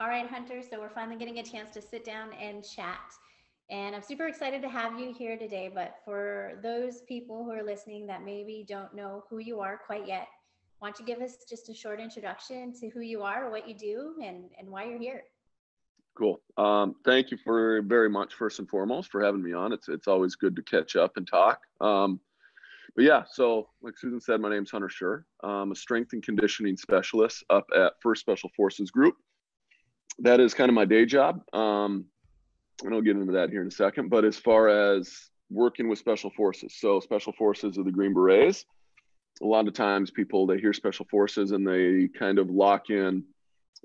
All right, Hunter. So we're finally getting a chance to sit down and chat. And I'm super excited to have you here today. But for those people who are listening that maybe don't know who you are quite yet, why don't you give us just a short introduction to who you are, what you do, and why you're here? Cool. Thank you for very much, first and foremost, for having me on. It's always good to catch up and talk. But yeah, so like Susan said, my name's Hunter Schurrer. I'm a strength and conditioning specialist up at First Special Forces Group. That is kind of my day job. And I'll get into that here in a second. But as far as working with special forces, so special forces are the Green Berets. A lot of times people, they hear special forces and they kind of lock in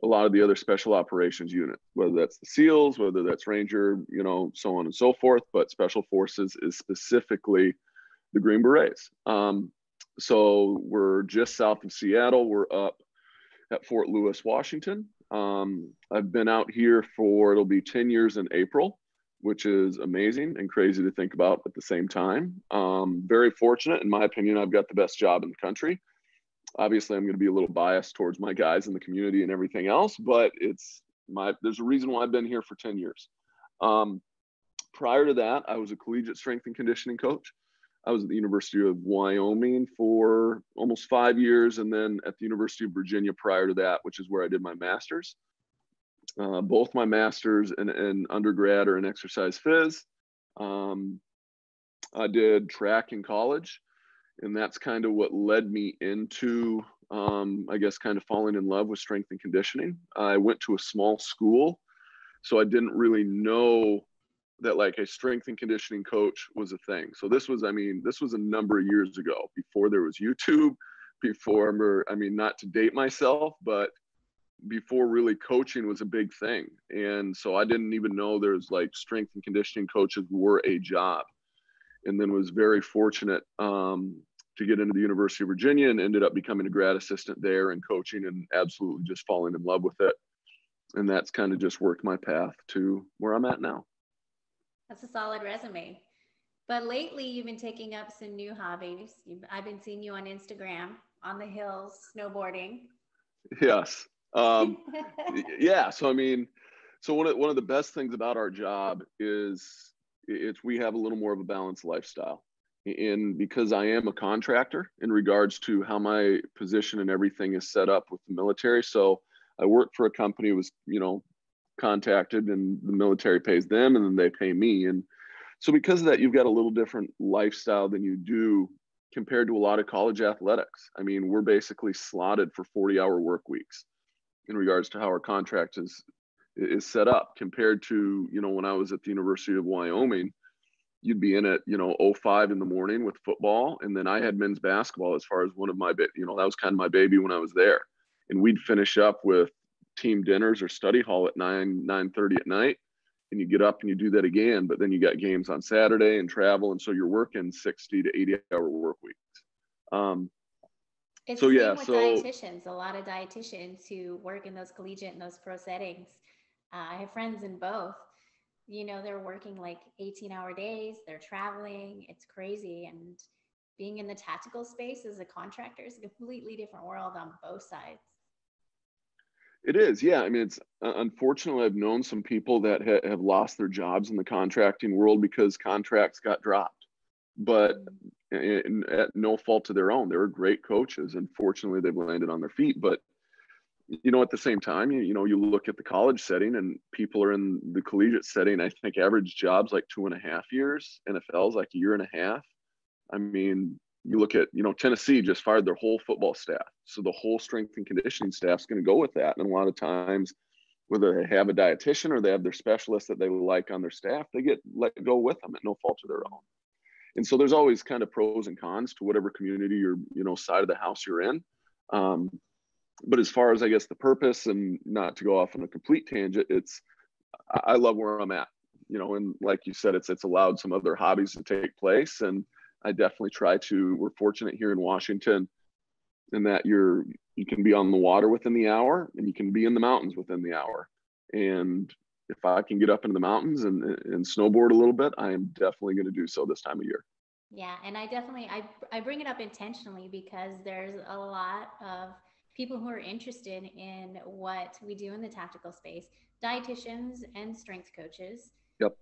a lot of the other special operations unit, whether that's the SEALs, whether that's Ranger, so on and so forth. But special forces is specifically the Green Berets. So we're just south of Seattle. We're up at Fort Lewis, Washington. I've been out here for, it'll be 10 years in April, which is amazing and crazy to think about at the same time. Very fortunate, in my opinion. I've got the best job in the country. Obviously, I'm going to be a little biased towards my guys in the community and everything else, but there's a reason why I've been here for 10 years. Prior to that, I was a collegiate strength and conditioning coach. I was at the University of Wyoming for almost 5 years, and then at the University of Virginia prior to that, which is where I did my master's. Both my master's and undergrad are in exercise phys. I did track in college, and that's kind of what led me into, I guess, kind of falling in love with strength and conditioning. I went to a small school, so I didn't really know that like a strength and conditioning coach was a thing. So this was a number of years ago, before there was YouTube, not to date myself, but before really coaching was a big thing. And so I didn't even know there's like strength and conditioning coaches were a job. And then was very fortunate to get into the University of Virginia and ended up becoming a grad assistant there and coaching and absolutely just falling in love with it. And that's kind of just worked my path to where I'm at now. That's a solid resume. But lately, you've been taking up some new hobbies. I've been seeing you on Instagram, on the hills, snowboarding. Yes. Yeah. So one of the best things about our job is we have a little more of a balanced lifestyle. And because I am a contractor in regards to how my position and everything is set up with the military. So I work for a company who was, contacted, and the military pays them and then they pay me. And so because of that, you've got a little different lifestyle than you do compared to a lot of college athletics. We're basically slotted for 40-hour work weeks in regards to how our contract is set up compared to, when I was at the University of Wyoming. You'd be in at, 05 in the morning with football. And then I had men's basketball as far as one of that was kind of my baby when I was there. And we'd finish up with team dinners or study hall at 9:30 at night, and you get up and you do that again. But then you got games on Saturday and travel, and so you're working 60 to 80-hour work weeks. It's the same with dietitians. A lot of dietitians who work in those collegiate and those pro settings. I have friends in both. They're working like 18-hour days. They're traveling. It's crazy. And being in the tactical space as a contractor is a completely different world on both sides. It is, yeah. It's unfortunately, I've known some people that have lost their jobs in the contracting world because contracts got dropped, but at no fault to their own. They were great coaches, and fortunately, they've landed on their feet. But at the same time, you look at the college setting, and people are in the collegiate setting. I think average jobs like 2.5 years. NFL's like a year and a half. You look at, Tennessee just fired their whole football staff. So the whole strength and conditioning staff is going to go with that. And a lot of times, whether they have a dietitian or they have their specialist that they like on their staff, they get let go with them at no fault of their own. And so there's always kind of pros and cons to whatever community or, side of the house you're in. But as far as, I guess, the purpose, and not to go off on a complete tangent, I love where I'm at, and like you said, it's allowed some other hobbies to take place. And I definitely we're fortunate here in Washington in that you can be on the water within the hour, and you can be in the mountains within the hour. And if I can get up into the mountains and snowboard a little bit, I am definitely going to do so this time of year. Yeah. And I bring it up intentionally because there's a lot of people who are interested in what we do in the tactical space, dietitians and strength coaches. Yep.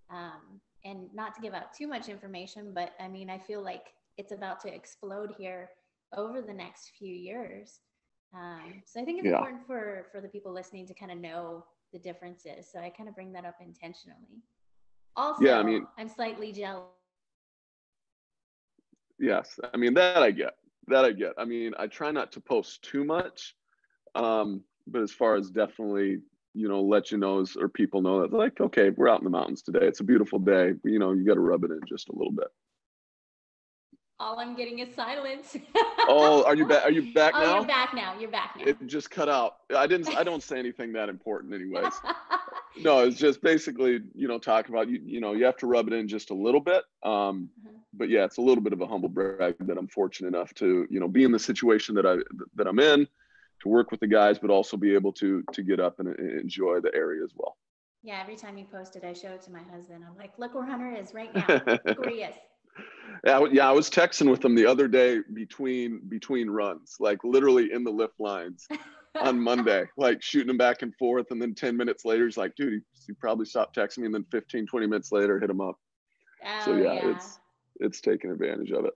And not to give out too much information, but I mean, I feel like it's about to explode here over the next few years. So I think it's important for the people listening to kind of know the differences. So I kind of bring that up intentionally. Also, I mean, I'm slightly jealous. Yes, I mean that I get. That I get. I mean, I try not to post too much, but as far as definitely, let you know or people know that, like, okay, we're out in the mountains today. It's a beautiful day. You got to rub it in just a little bit. All I'm getting is silence. Oh, are you back? Are you back now? Oh, you're back now. You're back now. It just cut out. I don't say anything that important anyways. No, it's just basically, talking about, you have to rub it in just a little bit. But yeah, it's a little bit of a humble brag that I'm fortunate enough to, be in the situation that I'm in, to work with the guys, but also be able to get up and enjoy the area as well. Yeah, every time you post it, I show it to my husband. I'm like, look where Hunter is right now. Look where he is. Yeah, I was texting with him the other day between runs, like literally in the lift lines on Monday, like shooting him back and forth. And then 10 minutes later, he's like, dude, he probably stopped texting me. And then 15, 20 minutes later, hit him up. Oh, so yeah, it's taking advantage of it.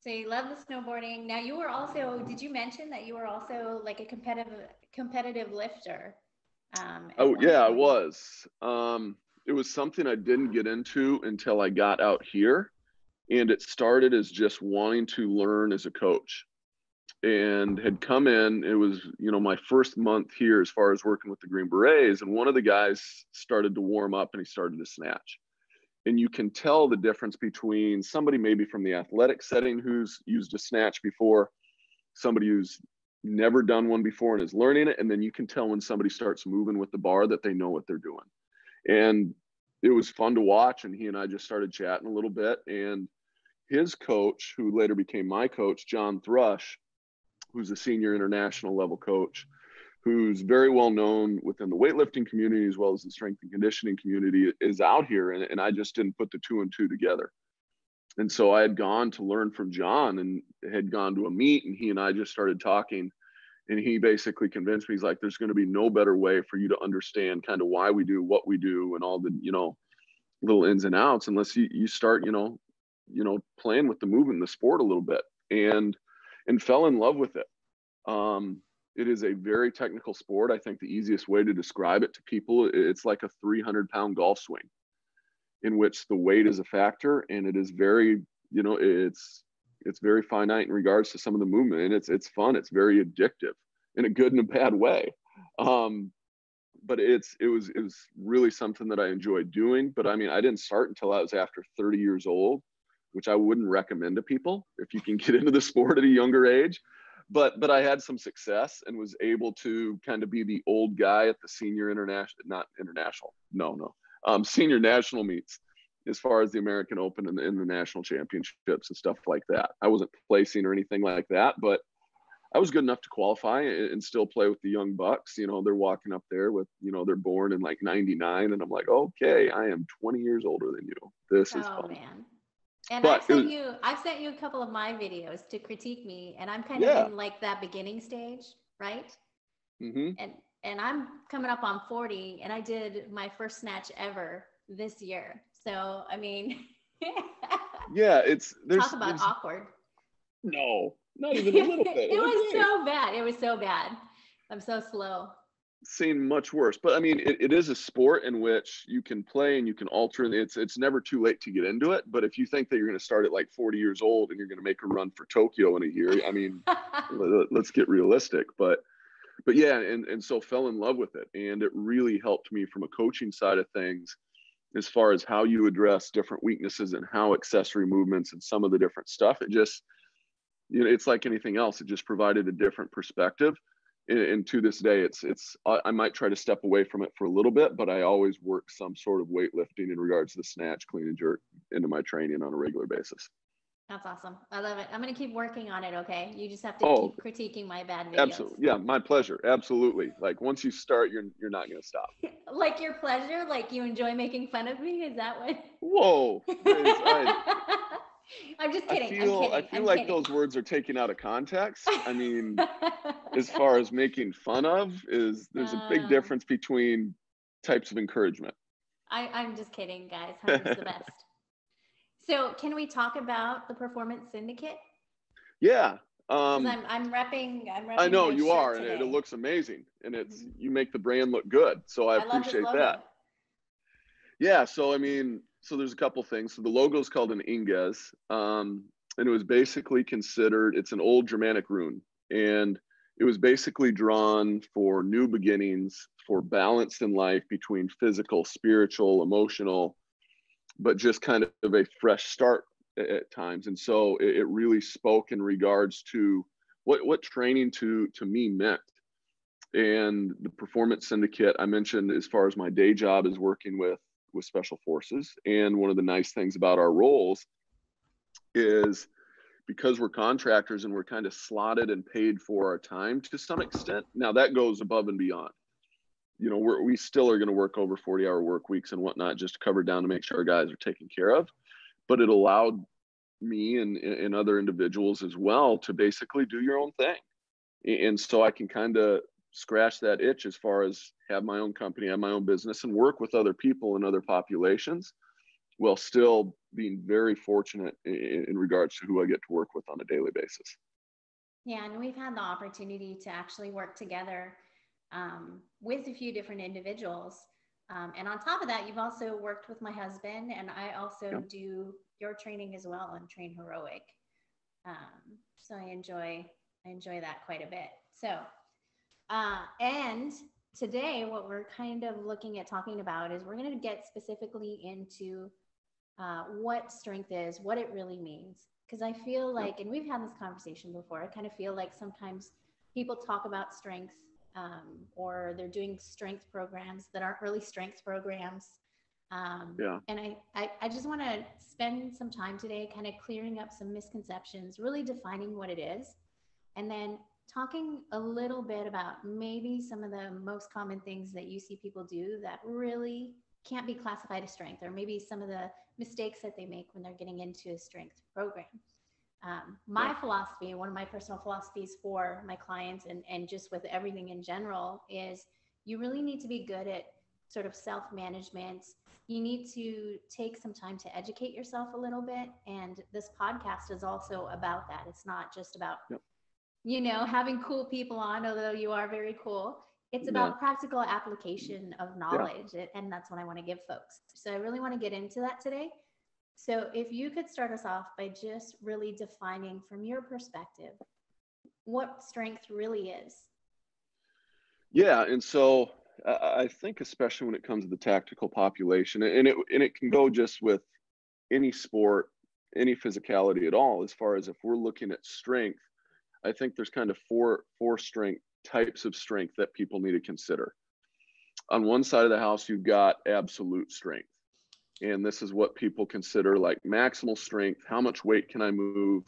So you love the snowboarding. Now you were also, did you mention that you were also like a competitive lifter? Oh yeah, I was. It was something I didn't get into until I got out here. And it started as just wanting to learn as a coach, and had come in. It was, my first month here as far as working with the Green Berets. And one of the guys started to warm up and he started to snatch. And you can tell the difference between somebody maybe from the athletic setting who's used a snatch before, somebody who's never done one before and is learning it. And then you can tell when somebody starts moving with the bar that they know what they're doing. And it was fun to watch. And he and I just started chatting a little bit. And his coach, who later became my coach, John Thrush, who's a senior international level coach, who's very well known within the weightlifting community as well as the strength and conditioning community, is out here. And I just didn't put the two and two together. And so I had gone to learn from John and had gone to a meet, and he and I just started talking. And he basically convinced me, he's like, there's going to be no better way for you to understand kind of why we do what we do and all the, little ins and outs, unless you start, playing with the movement in the sport a little bit, and fell in love with it. It is a very technical sport. I think the easiest way to describe it to people, it's like a 300-pound golf swing in which the weight is a factor, and it is very, it's very finite in regards to some of the movement, and it's fun. It's very addictive in a good and a bad way. But it was really something that I enjoyed doing. But I mean, I didn't start until I was after 30 years old, which I wouldn't recommend to people if you can get into the sport at a younger age. But I had some success and was able to kind of be the old guy at the senior senior national meets, as far as the American Open and the national championships and stuff like that. I wasn't placing or anything like that, but I was good enough to qualify and still play with the young bucks. They're walking up there with, they're born in like 99. And I'm like, okay, I am 20 years older than you. This is fun. Man. And I've sent you a couple of my videos to critique me, and I'm kind of in like that beginning stage, right? Mm-hmm. And I'm coming up on 40, and I did my first snatch ever this year. So, I mean, yeah, talk about awkward. No, not even a little bit. It was so bad. It was so bad. I'm so slow. Seen much worse, but I mean, it is a sport in which you can play and you can alter, and it's never too late to get into it. But if you think that you're going to start at like 40 years old and you're going to make a run for Tokyo in a year, I mean, let's get realistic. But yeah, and so fell in love with it, and it really helped me from a coaching side of things, as far as how you address different weaknesses and how accessory movements and some of the different stuff. It just, it's like anything else. It just provided a different perspective. And to this day, I might try to step away from it for a little bit, but I always work some sort of weightlifting in regards to the snatch, clean and jerk into my training on a regular basis. That's awesome. I love it. I'm going to keep working on it. Okay. You just have to keep critiquing my bad videos. Absolutely. Yeah. My pleasure. Absolutely. Like once you start, you're not going to stop. Like your pleasure? Like you enjoy making fun of me? Is that what? Whoa. I'm just I kidding. I'm feel I kidding. feel I'm like kidding. those words are taken out of context. I mean, as far as making fun of there's a big Uh, difference between types of encouragement. I'm just kidding, guys. Hunter's the best. So, can we talk about the Performance Syndicate? Yeah. Because I'm I repping know my you are, shirt and it today. looks amazing, and it's Hmm. you make the brand look good. So I I love this appreciate that. logo. Yeah. So I mean, so there's a couple things. So the logo is called an Inges, and it was basically considered. It's an old Germanic rune, and it was basically drawn for new beginnings, for balance in life between physical, spiritual, emotional, but just kind of a fresh start at times. And so it really spoke in regards to what training to me meant. And the Performance Syndicate I mentioned, as far as my day job, is working with special forces. And one of the nice things about our roles is because we're contractors and we're kind of slotted and paid for our time to some extent. Now that goes above and beyond. You know, we still are going to work over 40-hour work weeks and whatnot just to cover down to make sure our guys are taken care of. But it allowed me and other individuals as well to basically do your own thing. And so I can kind of scratch that itch as far as have my own company, have my own business, and work with other people and other populations while still being very fortunate in regards to who I get to work with on a daily basis. Yeah, and we've had the opportunity to actually work together with a few different individuals. And on top of that, you've also worked with my husband, and I also Yeah. do your training as well and train heroic. So I enjoy that quite a bit. So and today, what we're kind of looking at talking about is we're going to get specifically into what strength is, what it really means. Because I feel Yeah. like, and we've had this conversation before, I kind of feel like sometimes people talk about strength or they're doing strength programs that aren't really strength programs. Yeah. And I just want to spend some time today kind of clearing up some misconceptions, really defining what it is, and then talking a little bit about maybe some of the most common things that you see people do that really can't be classified as strength, or maybe some of the mistakes that they make when they're getting into a strength program. Yeah. My philosophy, one of my personal philosophies for my clients and just with everything in general, is you really need to be good at sort of self management. You need to take some time to educate yourself a little bit. And this podcast is also about that. It's not just about Yeah. having cool people on, although you are very cool. It's Yeah. about practical application of Yeah. knowledge. And that's what I want to give folks. So I really want to get into that today. So if you could start us off by just really defining from your perspective what strength really is. Yeah. And so I think, especially when it comes to the tactical population, and it can go just with any sport, any physicality at all, as far as if we're looking at strength, I think there's kind of four strength types of strength that people need to consider. On one side of the house, you've got absolute strength. And this is what people consider like maximal strength. How much weight can I move?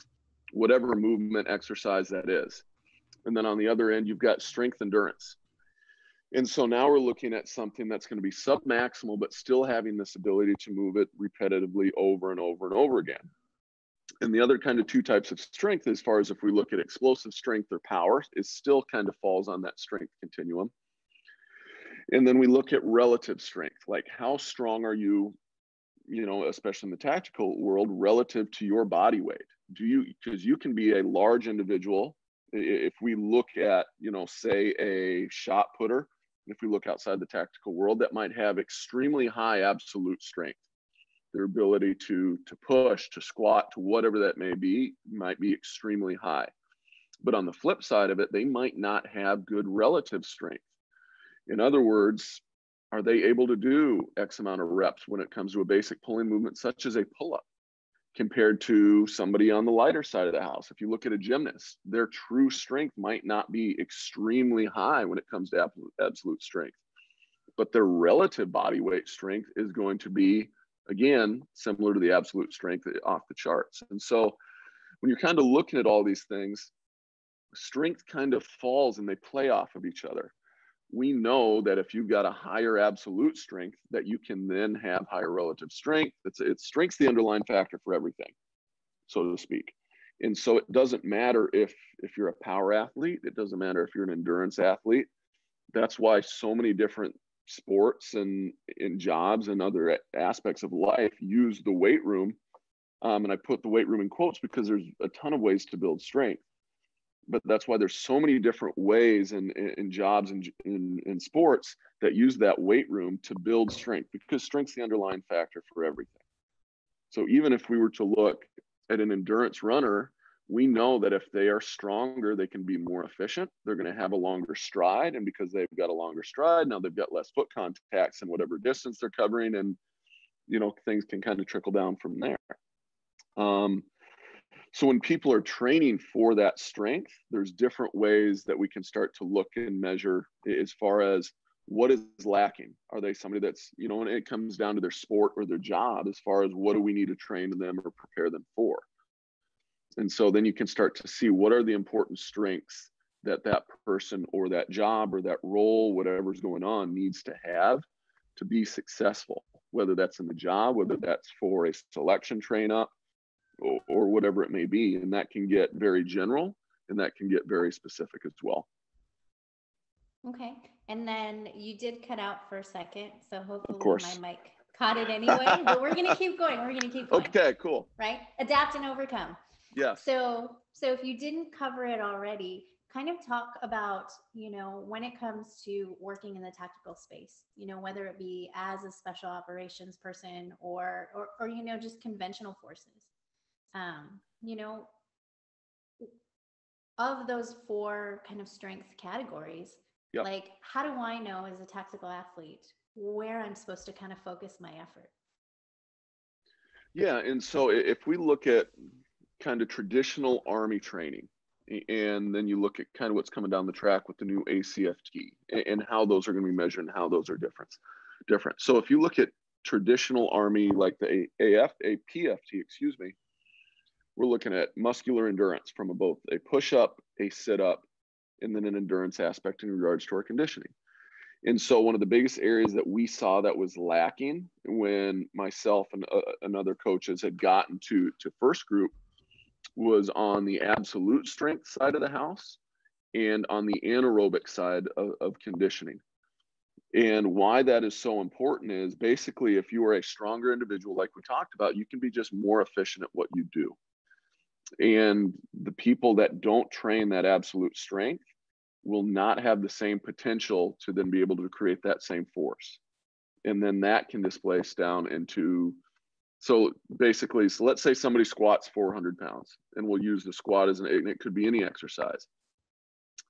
Whatever movement exercise that is. And then on the other end, you've got strength endurance. And so now we're looking at something that's going to be sub-maximal, but still having this ability to move it repetitively over and over and over again. And the other kind of two types of strength, as far as if we look at explosive strength or power, is still kind of falls on that strength continuum. And then we look at relative strength, like how strong are you, especially in the tactical world, relative to your body weight? Because you can be a large individual. If we look at, say a shot putter, if we look outside the tactical world, that might have extremely high absolute strength. Their ability to push, to squat, to whatever that may be, might be extremely high. But on the flip side of it, they might not have good relative strength. In other words, are they able to do X amount of reps when it comes to a basic pulling movement, such as a pull-up, compared to somebody on the lighter side of the house? If you look at a gymnast, their true strength might not be extremely high when it comes to absolute strength, but their relative body weight strength is going to be, again, similar to the absolute strength off the charts. And so when you're kind of looking at all these things, strength kind of falls and they play off of each other. We know that if you've got a higher absolute strength, that you can then have higher relative strength. It's strength's the underlying factor for everything. so to speak. And so it doesn't matter if you're a power athlete, it doesn't matter if you're an endurance athlete. That's why so many different sports and in jobs and other aspects of life use the weight room. And I put the weight room in quotes because there's a ton of ways to build strength. But that's why there's so many different ways in jobs and in sports that use that weight room to build strength, because strength's the underlying factor for everything. So even if we were to look at an endurance runner, we know that if they are stronger, they can be more efficient. They're going to have a longer stride. And because they've got a longer stride, now they've got less foot contacts in whatever distance they're covering. And, things can kind of trickle down from there. So when people are training for that strength, there's different ways that we can start to look and measure as far as what is lacking. Are they somebody that's, when it comes down to their sport or their job, as far as what do we need to train them or prepare them for? And so then you can start to see what are the important strengths that that person or that job or that role, whatever's going on, needs to have to be successful, whether that's in the job, whether that's for a selection train up, or whatever it may be. And that can get very general and that can get very specific as well. Okay. And then you did cut out for a second, so hopefully my mic caught it anyway, but we're going to keep going. Okay, cool. Right? Adapt and overcome. Yeah. So if you didn't cover it already, kind of talk about, when it comes to working in the tactical space, whether it be as a special operations person or just conventional forces. Of those 4 kind of strength categories, yep. Like, how do I know as a tactical athlete where I'm supposed to kind of focus my effort? Yeah. And so if we look at kind of traditional Army training, and then you look at kind of what's coming down the track with the new ACFT and how those are going to be measured and how those are different. So if you look at traditional Army, like the APFT, we're looking at muscular endurance from both a push-up, a sit-up, and then an endurance aspect in regards to our conditioning. And so one of the biggest areas that we saw that was lacking when myself and other coaches had gotten to first group was on the absolute strength side of the house and on the anaerobic side of conditioning. And why that is so important is basically if you are a stronger individual, like we talked about, you can be just more efficient at what you do. And the people that don't train that absolute strength will not have the same potential to then be able to create that same force. And then that can displace down into, so basically, so let's say somebody squats 400 pounds, and we'll use the squat and it could be any exercise.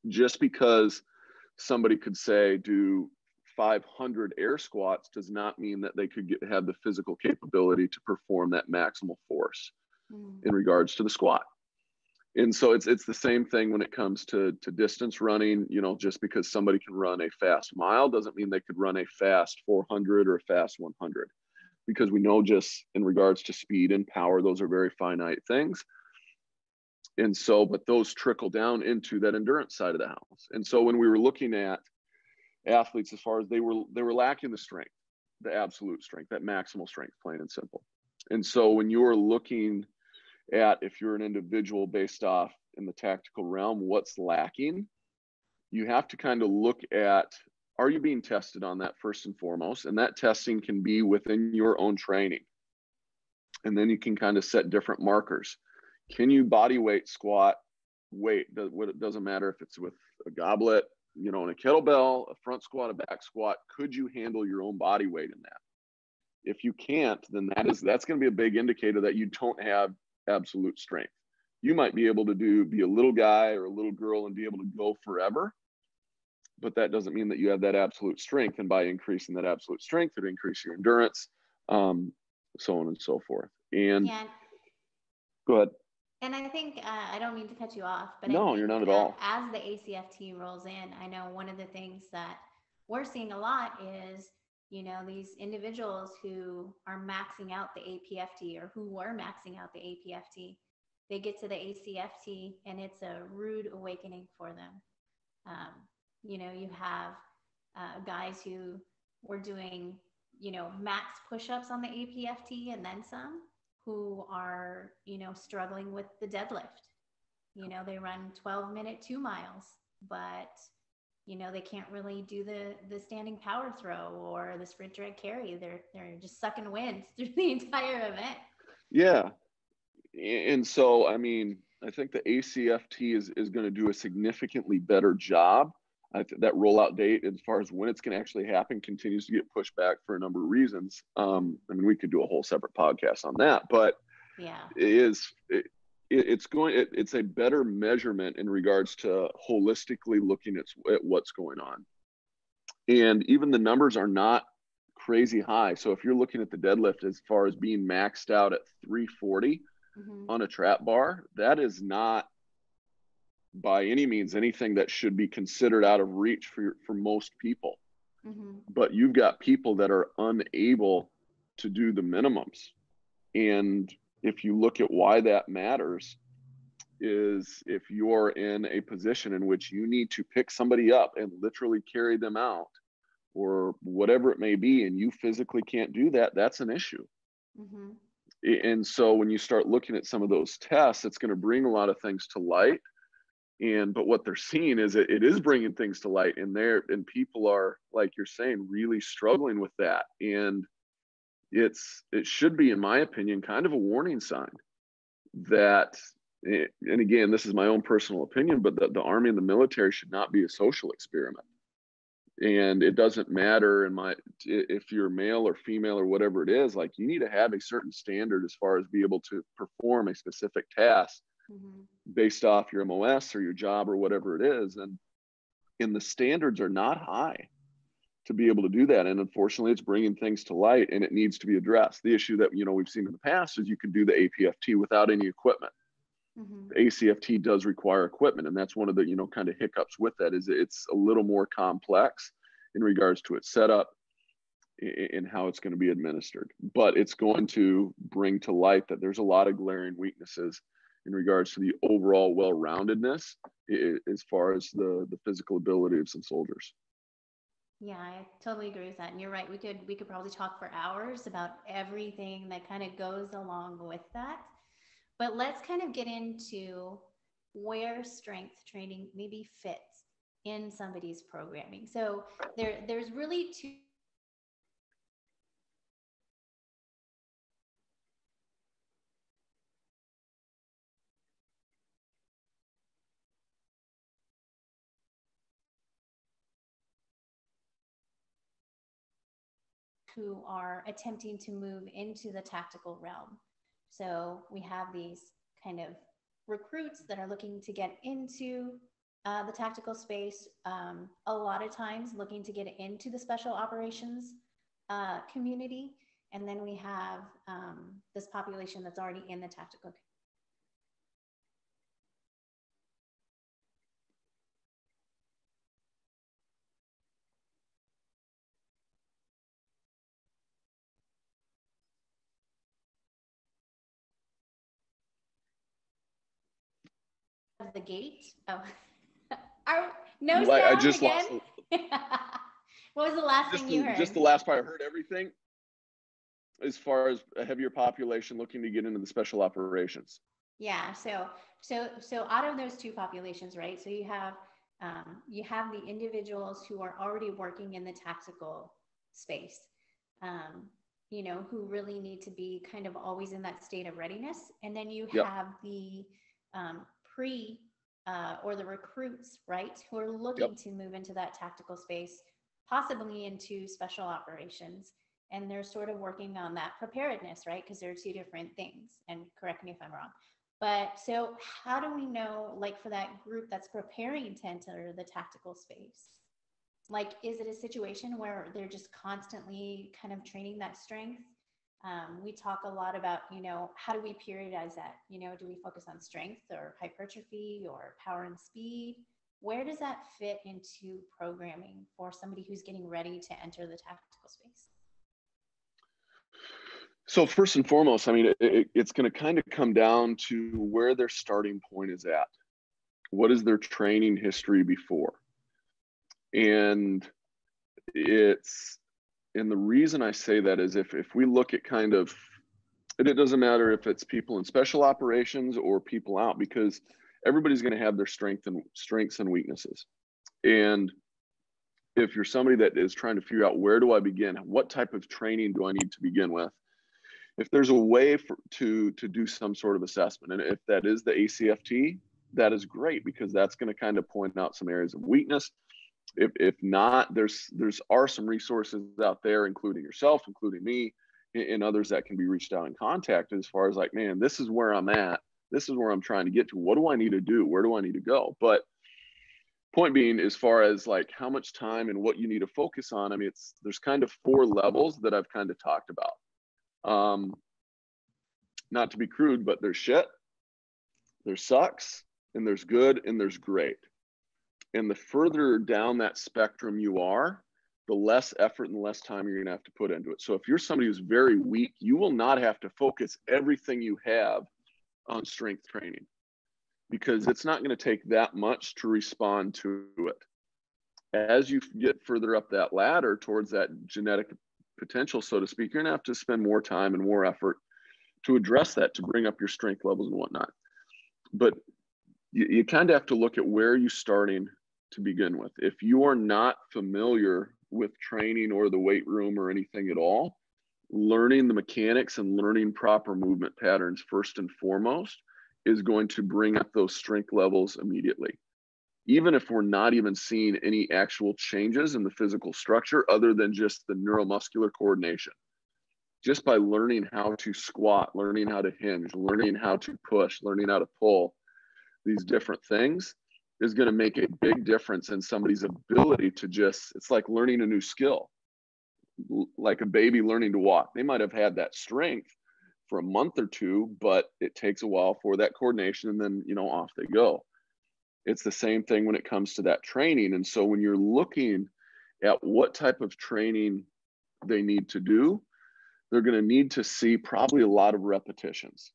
Just because somebody could say do 500 air squats does not mean that they could have the physical capability to perform that maximal force in regards to the squat. And so it's the same thing when it comes to distance running. Just because somebody can run a fast mile doesn't mean they could run a fast 400 or a fast 100, because we know just in regards to speed and power, those are very finite things. And so, but those trickle down into that endurance side of the house. And so when we were looking at athletes, as far as they were lacking the strength, the absolute strength, that maximal strength, plain and simple. And so when you're looking at, if you're an individual based off in the tactical realm, what's lacking, you have to kind of look at, are you being tested on that first and foremost? And that testing can be within your own training. And then you can kind of set different markers. Can you body weight squat weight? It doesn't matter if it's with a goblet, in a kettlebell, a front squat, a back squat. Could you handle your own body weight in that? If you can't, then that's going to be a big indicator that you don't have absolute strength. You might be able to be a little guy or a little girl and be able to go forever, but that doesn't mean that you have that absolute strength. And by increasing that absolute strength, it increases your endurance, so on and so forth. And go ahead. And I think, I don't mean to cut you off, but no, I think, you're not at all. As the ACFT rolls in, I know one of the things that we're seeing a lot is, these individuals who are maxing out the APFT or who were maxing out the APFT, they get to the ACFT and it's a rude awakening for them. You have guys who were doing, max push-ups on the APFT and then some, who are, you know, struggling with the deadlift. You know, they run 12-minute 2 miles, but you know, they can't really do the standing power throw or the sprint drag carry. They're just sucking wind through the entire event. Yeah. And so, I mean, I think the ACFT is going to do a significantly better job. That rollout date, as far as when it's going to actually happen, continues to get pushed back for a number of reasons. I mean, we could do a whole separate podcast on that, but yeah, it's a better measurement in regards to holistically looking at what's going on. And even the numbers are not crazy high. So if you're looking at the deadlift as far as being maxed out at 340 on a trap bar, that is not by any means anything that should be considered out of reach for most people. But you've got people that are unable to do the minimums. And if you look at why that matters, is if you're in a position in which you need to pick somebody up and literally carry them out or whatever it may be, and you physically can't do that, that's an issue. And so when you start looking at some of those tests, it's going to bring a lot of things to light. But what they're seeing is it is bringing things to light, and people are, like you're saying, really struggling with that. And it should be, in my opinion, kind of a warning sign that, and again, this is my own personal opinion, but the Army and the military should not be a social experiment. And it doesn't matter if you're male or female or whatever it is, like, you need to have a certain standard as far as be able to perform a specific task based off your MOS or your job or whatever it is. And the standards are not high to be able to do that. And unfortunately, it's bringing things to light, and it needs to be addressed. The issue that, you know, we've seen in the past is you can do the APFT without any equipment. The ACFT does require equipment, and that's one of the, you know, kind of hiccups with that, is it's a little more complex in regards to its setup and how it's going to be administered. But it's going to bring to light that there's a lot of glaring weaknesses in regards to the overall well-roundedness as far as the physical ability of some soldiers. Yeah, I totally agree with that. And you're right. We could probably talk for hours about everything that kind of goes along with that. But let's kind of get into where strength training maybe fits in somebody's programming. So there's really two who are attempting to move into the tactical realm. So we have these kind of recruits that are looking to get into the tactical space, a lot of times looking to get into the special operations community. And then we have this population that's already in the tactical. The gate. Oh, no sound I just again. What was the last thing you heard? Just the last part. I heard everything as far as a heavier population looking to get into the special operations. Yeah. So out of those two populations, right? So you have the individuals who are already working in the tactical space, you know, who really need to be kind of always in that state of readiness. And then you have the or the recruits, right, who are looking to move into that tactical space, possibly into special operations. And they're sort of working on that preparedness, right? Because they're two different things. And correct me if I'm wrong. But so how do we know, like, for that group that's preparing to enter the tactical space, like, is it a situation where they're just constantly kind of training that strength? We talk a lot about, you know, how do we periodize that? You know, do we focus on strength or hypertrophy or power and speed? Where does that fit into programming for somebody who's getting ready to enter the tactical space? So first and foremost, I mean, it's going to kind of come down to where their starting point is at. What is their training history before? And the reason I say that is if we look at kind of And it doesn't matter if it's people in special operations or people out, because everybody's going to have their strengths and weaknesses. And if you're somebody that is trying to figure out, where do I begin? What type of training do I need to begin with? If there's a way to do some sort of assessment, and if that is the ACFT, that is great, because that's going to kind of point out some areas of weakness. If not, there's are some resources out there, including yourself, including me, and others that can be reached out and contacted, as far as like, man, this is where I'm at. This is where I'm trying to get to. What do I need to do? Where do I need to go? But point being, as far as like how much time and what you need to focus on, I mean, there's kind of 4 levels that I've kind of talked about. Not to be crude, but there's shit, there's sucks, and there's good, and there's great. And the further down that spectrum you are, the less effort and less time you're going to have to put into it. So if you're somebody who's very weak, you will not have to focus everything you have on strength training, because it's not going to take that much to respond to it. As you get further up that ladder towards that genetic potential, so to speak, you're going to have to spend more time and more effort to address that, to bring up your strength levels and whatnot. But you kind of have to look at where you're starting to begin with. If you are not familiar with training or the weight room or anything at all, learning the mechanics and learning proper movement patterns first and foremost is going to bring up those strength levels immediately. Even if we're not even seeing any actual changes in the physical structure other than just the neuromuscular coordination. Just by learning how to squat, learning how to hinge, learning how to push, learning how to pull, these different things is going to make a big difference in somebody's ability to just, it's like learning a new skill, like a baby learning to walk. They might have had that strength for a month or two, but it takes a while for that coordination, and then, you know, off they go. It's the same thing when it comes to that training. And so when you're looking at what type of training they need to do, they're going to need to see probably a lot of repetitions.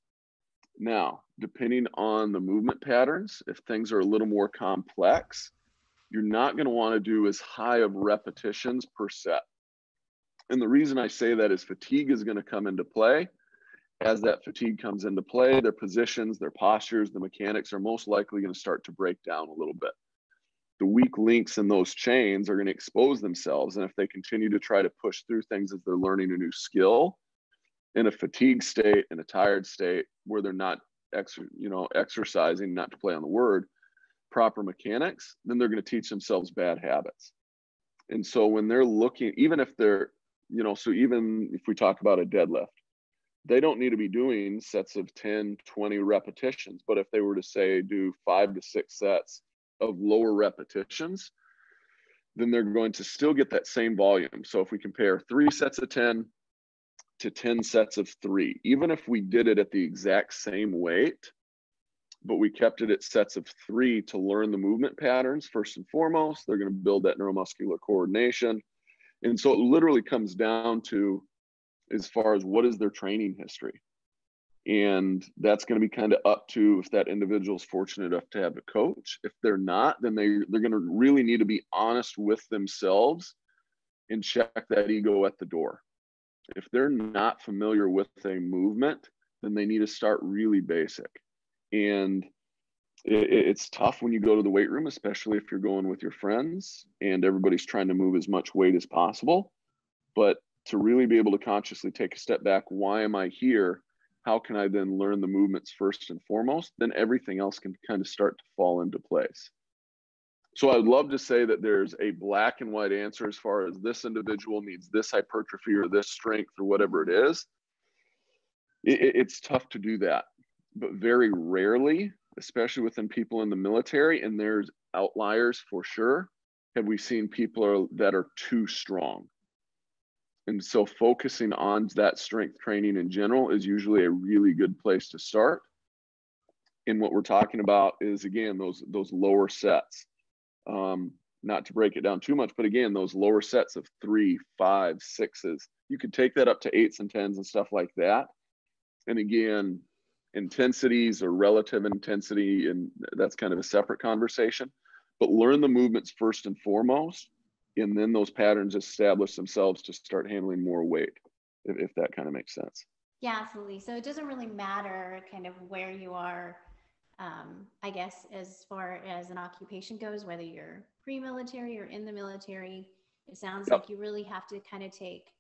Now, depending on the movement patterns, if things are a little more complex, you're not going to want to do as high of repetitions per set. And the reason I say that is fatigue is going to come into play. As that fatigue comes into play, their positions, their postures, the mechanics are most likely going to start to break down a little bit. The weak links in those chains are going to expose themselves. And if they continue to try to push through things as they're learning a new skill, in a fatigue state, in a tired state, where they're not exercising, not to play on the word, proper mechanics, then they're going to teach themselves bad habits. And so when they're looking, even if they're, so even if we talk about a deadlift, they don't need to be doing sets of 10, 20 repetitions. But if they were to say do 5 to 6 sets of lower repetitions, then they're going to still get that same volume. So if we compare 3 sets of 10 to 10 sets of 3, even if we did it at the exact same weight, but we kept it at sets of 3 to learn the movement patterns first and foremost, they're going to build that neuromuscular coordination. And so it literally comes down to, as far as what is their training history. And that's going to be kind of up to if that individual is fortunate enough to have a coach. If they're not, then they're going to really need to be honest with themselves and check that ego at the door. If they're not familiar with a movement, then they need to start really basic. And it's tough when you go to the weight room, especially if you're going with your friends and everybody's trying to move as much weight as possible. But to really be able to consciously take a step back, why am I here? How can I then learn the movements first and foremost? Then everything else can kind of start to fall into place. So I'd love to say that there's a black and white answer as far as this individual needs this hypertrophy or this strength or whatever it is. It's tough to do that, but very rarely, especially within people in the military, and there's outliers for sure, have we seen people that are too strong. And so focusing on that strength training in general is usually a really good place to start. And what we're talking about is, again, those lower sets. Not to break it down too much, but again, those lower sets of 3, 5, 6s, you could take that up to 8s and 10s and stuff like that. And again, intensities or relative intensity, and that's kind of a separate conversation, but learn the movements first and foremost, and then those patterns establish themselves to start handling more weight, if that kind of makes sense. Yeah, absolutely. So it doesn't really matter kind of where you are, I guess, as far as an occupation goes, whether you're pre-military or in the military. It sounds Yep. like you really have to kind of take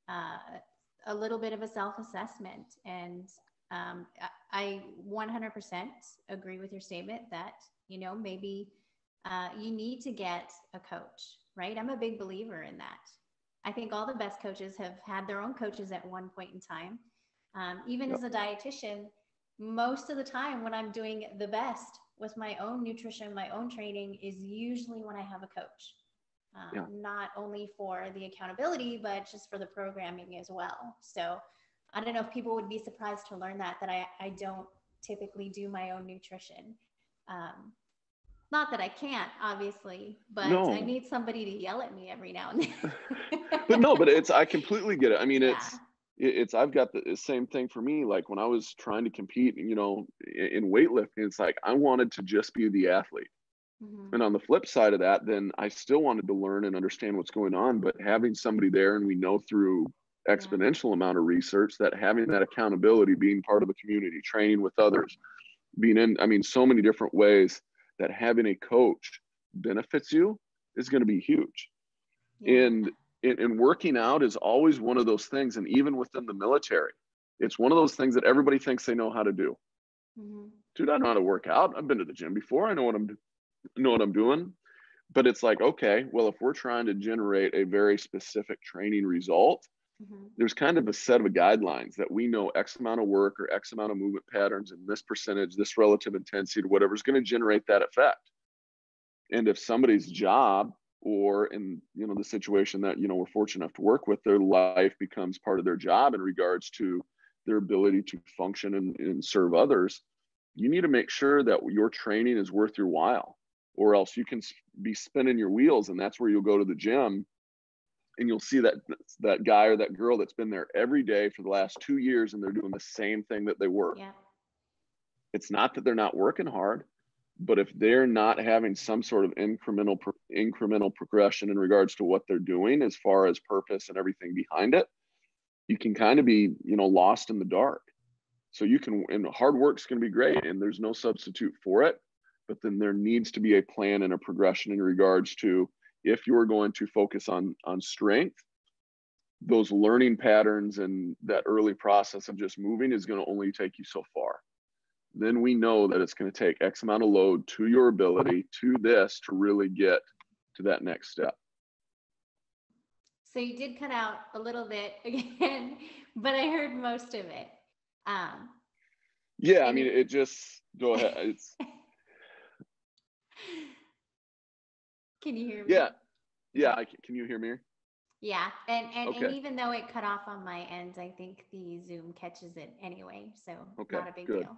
uh, a little bit of a self-assessment. And I 100% agree with your statement that, maybe you need to get a coach, right? I'm a big believer in that. I think all the best coaches have had their own coaches at one point in time. Even Yep. as a dietitian, most of the time when I'm doing the best with my own nutrition, my own training is usually when I have a coach. Yeah. Not only for the accountability, but just for the programming as well. So I don't know if people would be surprised to learn that I don't typically do my own nutrition. Um, Not that I can't, obviously, but I No. need somebody to yell at me every now and then. But no, but I completely get it. I mean, Yeah. I've got the same thing for me. Like when I was trying to compete, in weightlifting, it's like I wanted to just be the athlete. Mm-hmm. And on the flip side of that, then I still wanted to learn and understand what's going on, but having somebody there, and we know through Yeah. exponential amount of research that having that accountability, being part of a community, training with others, being in, I mean, so many different ways that having a coach benefits you is going to be huge. Yeah. And working out is always one of those things. And even within the military, it's one of those things that everybody thinks they know how to do. Mm-hmm. Dude, I know how to work out. I've been to the gym before. I know what I'm doing. But it's like, okay, well, if we're trying to generate a very specific training result, Mm-hmm. there's kind of a set of guidelines that we know X amount of work or X amount of movement patterns and this percentage, this relative intensity, whatever is going to generate that effect. And if somebody's job, or in the situation that we're fortunate enough to work with, their life becomes part of their job in regards to their ability to function and serve others, you need to make sure that your training is worth your while, or else you can be spinning your wheels. And that's where you'll go to the gym and you'll see that guy or that girl that's been there every day for the last 2 years, and they're doing the same thing that they were. Yeah. It's not that they're not working hard, but if they're not having some sort of incremental progression in regards to what they're doing as far as purpose and everything behind it, you can kind of be lost in the dark. So and hard work's going to be great, and there's no substitute for it, but then there needs to be a plan and a progression in regards to, if you're going to focus on strength, those learning patterns and that early process of just moving is going to only take you so far. Then we know that it's going to take X amount of load to your ability to this to really get to that next step. So you did cut out a little bit again, but I heard most of it. Um, Yeah, I and mean, it just go ahead. It's can you hear yeah, me? yeah. Can you hear me? Yeah, and Okay, even though it cut off on my end, I think the Zoom catches it anyway, so okay, not a big good. deal.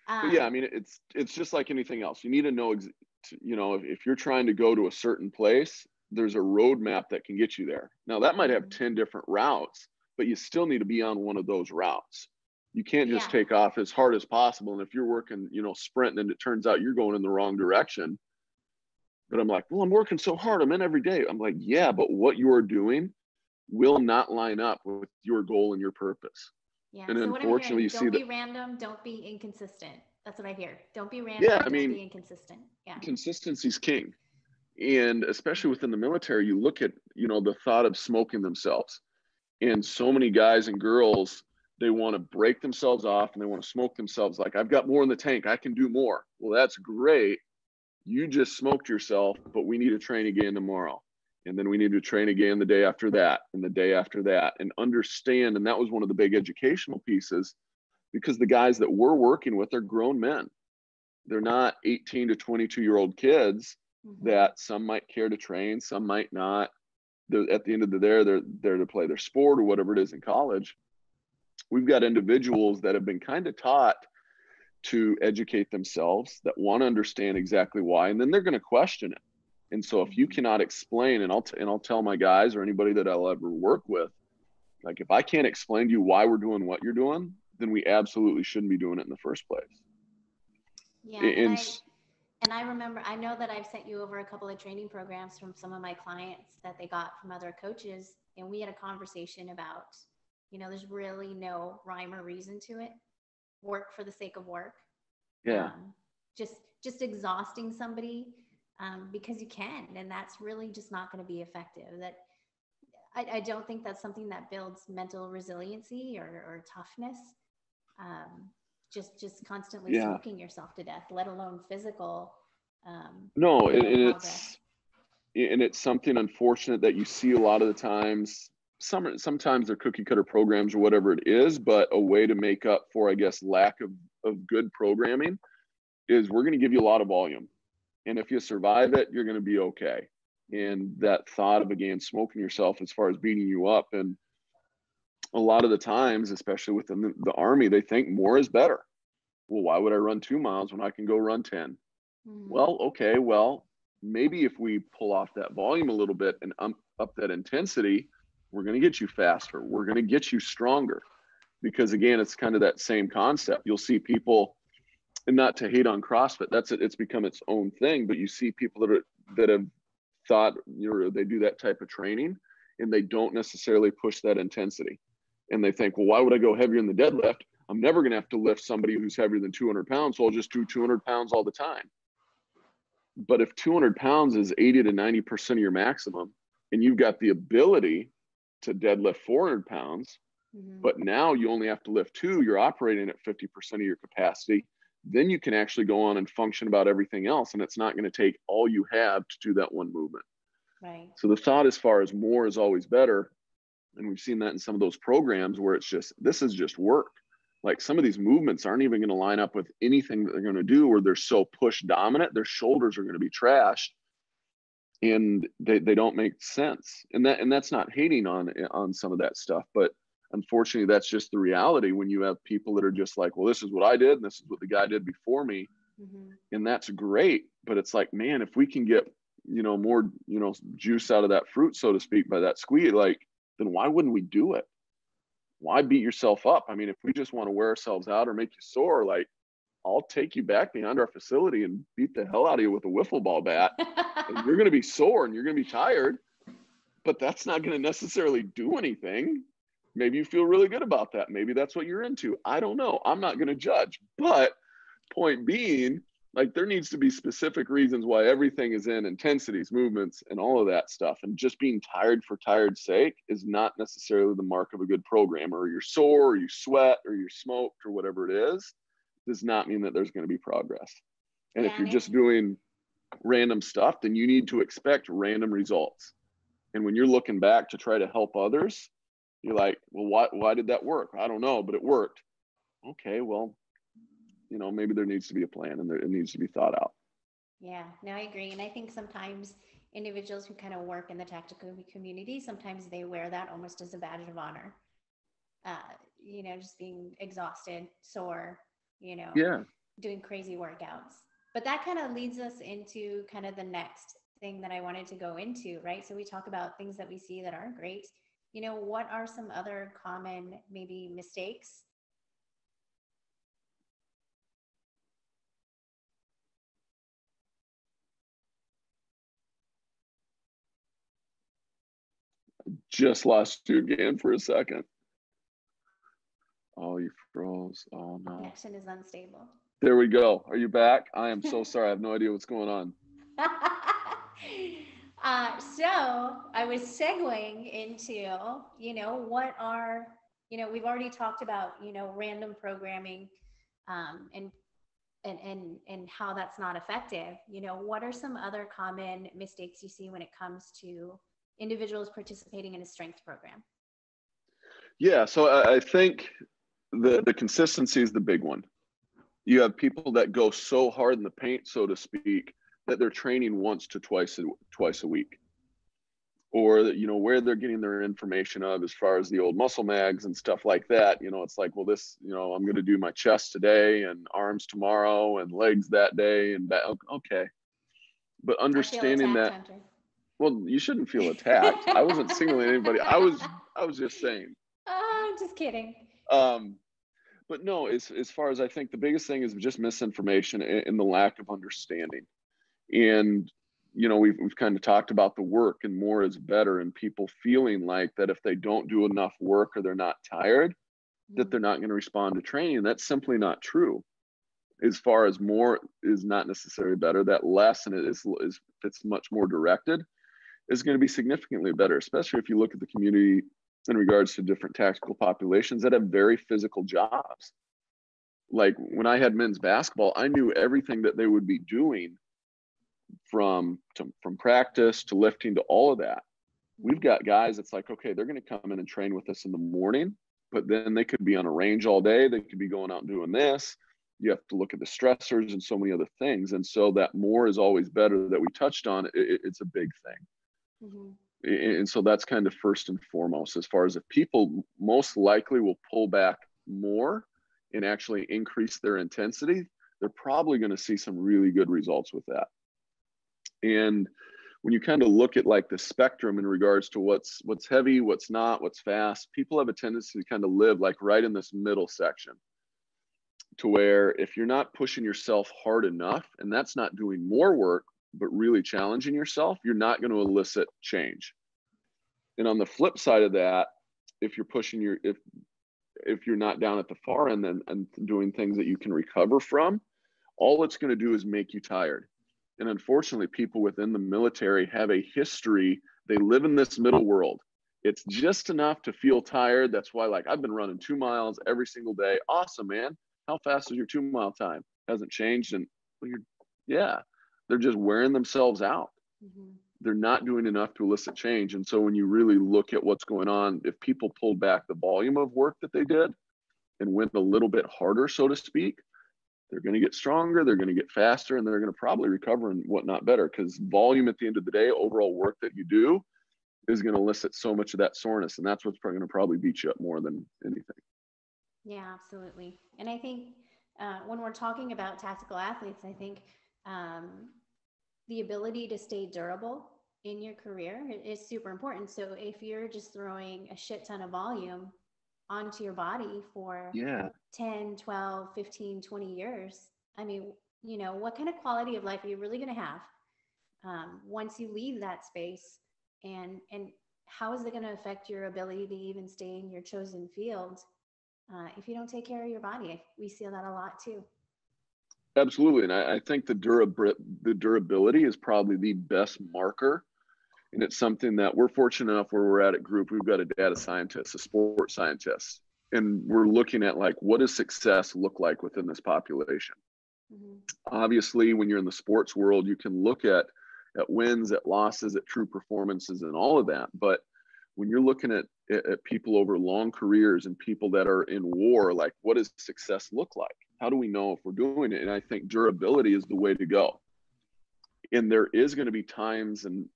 But yeah, I Um, mean, it's just like anything else. You need to know, if you're trying to go to a certain place, there's a roadmap that can get you there. Now that might have mhm. 10 different routes, but you still need to be on one of those routes. You can't just Yeah, take off as hard as possible. And if you're working, sprinting, and it turns out you're going in the wrong direction, but I'm like, well, I'm working so hard. I'm in every day. I'm like, yeah, but what you're doing will not line up with your goal and your purpose. yeah. And So what I'm unfortunately, hearing, you see don't that. be random, don't be inconsistent. That's what I hear. Don't be Yeah, random, I don't mean, be inconsistent. Yeah. consistency's king. And especially within the military, you look at, the thought of smoking themselves. And so many guys and girls, they want to break themselves off and they want to smoke themselves. Like, I've got more in the tank, I can do more. Well, that's great. You just smoked yourself, but we need to train again tomorrow. And then we need to train again the day after that and the day after that, and understand. And that was one of the big educational pieces, because the guys that we're working with are grown men. They're not 18 to 22-year-old kids Mm-hmm. that some might care to train, some might not. They're, at the end of the day, they're there to play their sport or whatever it is in college. We've got individuals that have been kind of taught to educate themselves, that want to understand exactly why, and then they're going to question it. And so if you Mm-hmm. cannot explain, and I'll tell my guys or anybody that I'll ever work with, like, if I can't explain to you why we're doing what you're doing, then we absolutely shouldn't be doing it in the first place. Yeah, And and I remember, I know that I've sent you over a couple of training programs from some of my clients that they got from other coaches, and we had a conversation about There's really no rhyme or reason to it. Work for the sake of work. Yeah. Just exhausting somebody because you can, and that's really just not going to be effective. That I don't think that's something that builds mental resiliency or toughness. Just constantly smoking yourself to death, let alone physical. No, progress. And it's something unfortunate that you see a lot of the times. Sometimes they're cookie cutter programs or whatever it is, but a way to make up for, I guess, lack of good programming is we're going to give you a lot of volume. And if you survive it, you're going to be okay. And that thought of, again, smoking yourself as far as beating you up. And a lot of the times, especially within the Army, they think more is better. Well, why would I run 2 miles when I can go run 10? Well, okay, maybe if we pull off that volume a little bit and up that intensity, we're going to get you faster. We're going to get you stronger. Because again, it's kind of that same concept. You'll see people, and not to hate on CrossFit, it's become its own thing, but you see people that have thought, they do that type of training and they don't necessarily push that intensity. And they think, well, why would I go heavier in the deadlift? I'm never going to have to lift somebody who's heavier than 200 pounds, so I'll just do 200 pounds all the time. But if 200 pounds is 80 to 90% of your maximum, and you've got the ability to deadlift 400 pounds, but now you only have to lift 2, you're operating at 50% of your capacity, then you can actually go on and function about everything else. And it's not going to take all you have to do that one movement. Right. So the thought as far as more is always better. And we've seen that in some of those programs where this is just work. Like some of these movements aren't even going to line up with anything that they're going to do, or they're so push dominant, their shoulders are going to be trashed and they don't make sense. And that's not hating on some of that stuff, but unfortunately that's just the reality when you have people that are just like, well, this is what I did and this is what the guy did before me. And that's great. But it's like, man, if we can get, more, juice out of that fruit, so to speak, by that squeeze, then why wouldn't we do it? Why beat yourself up? I mean, if we just want to wear ourselves out or make you sore, I'll take you back behind our facility and beat the hell out of you with a wiffle ball bat. And you're going to be sore and you're going to be tired, but that's not going to necessarily do anything. Maybe you feel really good about that. Maybe that's what you're into. I don't know. I'm not going to judge. But point being, there needs to be specific reasons why everything is in intensities, movements, and all of that stuff. And just being tired for tired's sake is not necessarily the mark of a good program. Or you're sore, or you sweat, or you're smoked, or whatever it is, does not mean that there's going to be progress. And if you're just doing random stuff, then you need to expect random results. And when you're looking back to try to help others, you're like, well, why did that work? I don't know, but it worked. Okay, well, maybe there needs to be a plan and it needs to be thought out. Yeah, no, I agree. And I think sometimes individuals who kind of work in the tactical community, sometimes they wear that almost as a badge of honor. Just being exhausted, sore, doing crazy workouts. But that kind of leads us into kind of the next thing that I wanted to go into, right? So we talk about things that we see that aren't great. What are some other common maybe mistakes? Just lost you again for a second. Oh, you froze. Oh no. Connection is unstable. There we go. Are you back? I am so sorry. I have no idea what's going on. So I was segueing into, what are, we've already talked about, random programming, and how that's not effective. What are some other common mistakes you see when it comes to individuals participating in a strength program? Yeah, so I think the consistency is the big one. You have people that go so hard in the paint, so to speak, that they're training once to twice a week, or where they're getting their information of as far as the old muscle mags and stuff like that. It's like, well, this, I'm going to do my chest today and arms tomorrow and legs that day and back. Okay, but understanding that. Hunter. Well, you shouldn't feel attacked. I wasn't signaling anybody. I was just saying. I'm just kidding. But no, as far as I think the biggest thing is just misinformation and the lack of understanding. And we've kind of talked about the work and more is better, and people feeling like that if they don't do enough work or they're not tired, that they're not going to respond to training. That's simply not true. As far as more is not necessarily better, that less, and if it's much more directed, is going to be significantly better, especially if you look at the community in regards to different tactical populations that have very physical jobs. Like when I had men's basketball, I knew everything that they would be doing from practice to lifting to all of that. We've got guys that's like, okay, they're going to come in and train with us in the morning, but then they could be on a range all day. They could be going out and doing this. You have to look at the stressors and so many other things. And so that more is always better that we touched on, it's a big thing. Mm-hmm. And so that's kind of first and foremost, as far as if people most likely will pull back more and actually increase their intensity, they're probably going to see some really good results with that. And when you kind of look at like the spectrum in regards to what's heavy, what's not, what's fast, people have a tendency to kind of live like right in this middle section, to where if you're not pushing yourself hard enough, and that's not doing more work, but really challenging yourself, you're not going to elicit change. And on the flip side of that, if you're pushing if you're not down at the far end and doing things that you can recover from, all it's going to do is make you tired. And unfortunately, people within the military have a history. They live in this middle world. It's just enough to feel tired. That's why, like, I've been running 2 miles every single day. Awesome, man. How fast is your 2 mile time? Hasn't changed. And they're just wearing themselves out. Mm-hmm. They're not doing enough to elicit change. And so when you really look at what's going on, if people pulled back the volume of work that they did and went a little bit harder, so to speak, they're going to get stronger, they're going to get faster, and they're going to probably recover and whatnot better, because volume at the end of the day, overall work that you do is going to elicit so much of that soreness. And that's what's going to probably beat you up more than anything. Yeah, absolutely. And I think when we're talking about tactical athletes, I think the ability to stay durable in your career is super important. So if you're just throwing a shit ton of volume onto your body for 10, 12, 15, 20 years, I mean, what kind of quality of life are you really going to have once you leave that space? And how is it going to affect your ability to even stay in your chosen field if you don't take care of your body? We see that a lot too. Absolutely. And I think the durability is probably the best marker. And it's something that we're fortunate enough where we're at Group. We've got a data scientist, a sports scientist, and we're looking at like, what does success look like within this population? Mm-hmm. Obviously, when you're in the sports world, you can look at wins, at losses, at true performances and all of that. But when you're looking at people over long careers and people that are in war, like, what does success look like? How do we know if we're doing it? And I think durability is the way to go. And there is going to be times and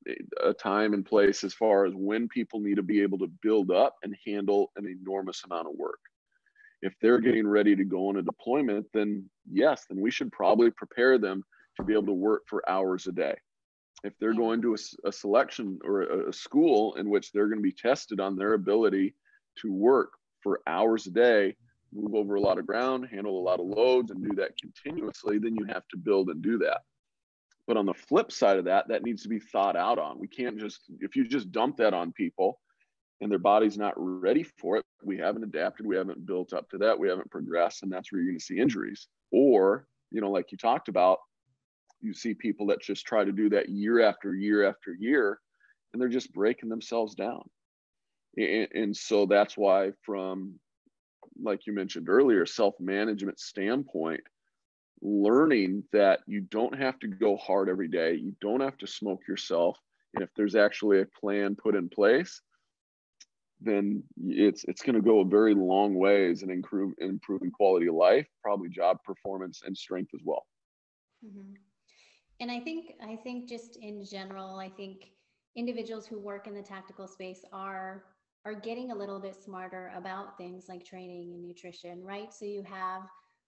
a time and place as far as when people need to be able to build up and handle an enormous amount of work. If they're getting ready to go on a deployment, then yes, then we should probably prepare them to be able to work for hours a day. If they're going to a selection or a school in which they're going to be tested on their ability to work for hours a day, move over a lot of ground, handle a lot of loads, and do that continuously, then you have to build and do that. But on the flip side of that, that needs to be thought out on. We can't just, if you just dump that on people and their body's not ready for it, we haven't adapted, we haven't built up to that, we haven't progressed, and that's where you're going to see injuries. Or, like you talked about, you see people that just try to do that year after year after year, and they're just breaking themselves down. And so that's why, from, like you mentioned earlier, self-management standpoint, learning that you don't have to go hard every day, you don't have to smoke yourself, and if there's actually a plan put in place, then it's going to go a very long ways in improving quality of life, probably job performance and strength as well. Mm-hmm. And I think just in general, I think individuals who work in the tactical space are getting a little bit smarter about things like training and nutrition, right? So you have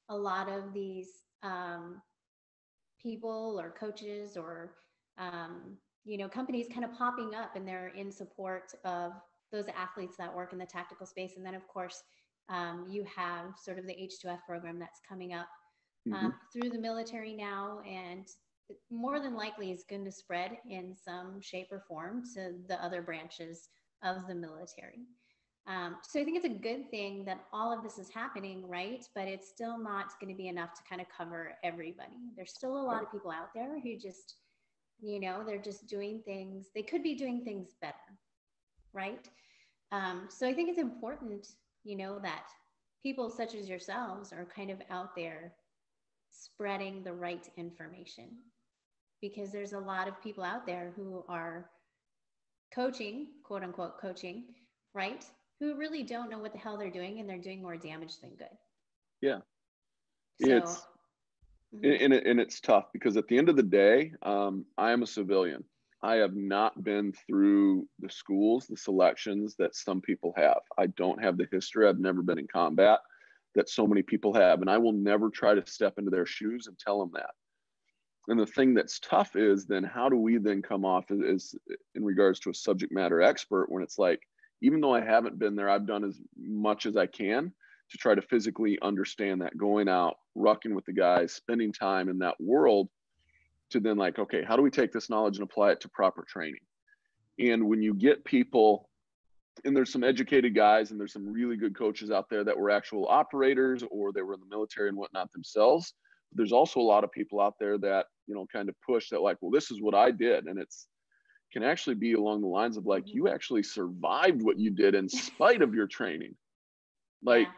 a lot of these people or coaches or companies kind of popping up, and they're in support of those athletes that work in the tactical space. And then of course you have sort of the H2F program that's coming up through the military now, and more than likely is going to spread in some shape or form to the other branches of the military. So I think it's a good thing that all of this is happening, right? But it's still not going to be enough to kind of cover everybody. There's still a lot of people out there who just, they're just doing things. They could be doing things better, right? So I think it's important, that people such as yourselves are kind of out there spreading the right information, because there's a lot of people out there who are coaching, quote unquote coaching, right? Who really don't know what the hell they're doing, and they're doing more damage than good. Yeah. So, and it's tough because at the end of the day, I am a civilian. I have not been through the schools, the selections that some people have. I don't have the history. I've never been in combat that so many people have. And I will never try to step into their shoes and tell them that. And the thing that's tough is then how do we then come off as in regards to a subject matter expert when it's like, even though I haven't been there, I've done as much as I can to try to physically understand that, going out, rucking with the guys, spending time in that world, to then like, okay, how do we take this knowledge and apply it to proper training? And when you get people, and there's some educated guys and there's some really good coaches out there that were actual operators or they were in the military and whatnot themselves. But there's also a lot of people out there that, kind of push that like, well, this is what I did. And it's can actually be along the lines of like, you actually survived what you did in spite of your training. Like,